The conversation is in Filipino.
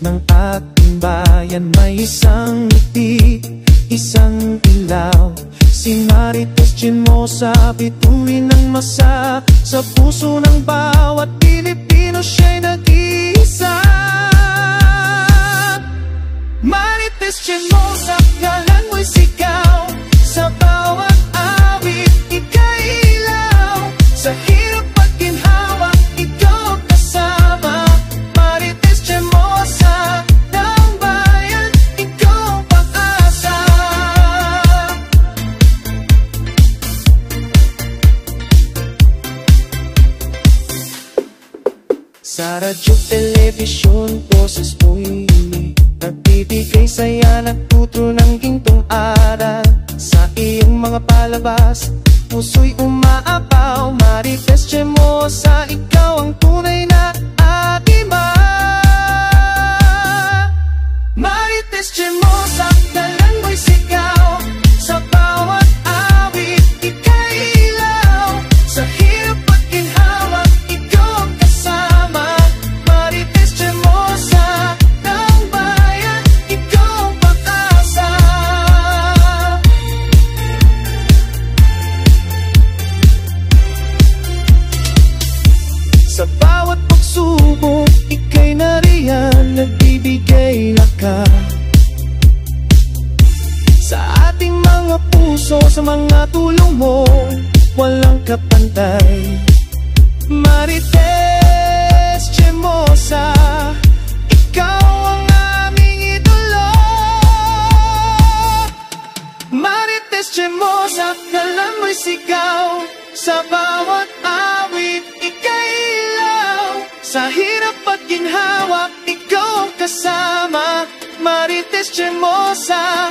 ng ating bayan may isang ngiti, isang ilaw. Si Marites Chismosa, bituin ng masa sa puso ng bawat Pilipino, siya'y nag-iisa. Marites Chismosa, ngalan mo'y sigaw, sa bawat awit ika'y ilaw. Sa hirap at ginhawa, ikaw kasama. Marites Chismosa ng bayan, ikaw pag-asa. Sa radyo, telebisyon, boses mo'y nagbibigay saya, nagtutro ng gintong aral. Sa iyong mga palabas, puso'y umaapaw. Marites Chismosa, ikaw ang tunay na atima. Marites Chismosa, ngalan mo'y sigaw, sa bawat awit ika'y ilaw. Sa hirap at ginhawa, ikaw kasama. Marites Chismosa ng bayan, ikaw pag-asa. Sa bawat pagsubok, ika'y nariyan, nagbibigay lakas sa ating mga puso. Sa mga tulong mo, walang kapantay. Marites Chismosa, ikaw ang aming idolo. Marites Chismosa, ngalan mo'y sigaw, sa bawat awit ika'y ilaw. Sa hirap at ginhawa, ikaw kasama. Marites Chismosa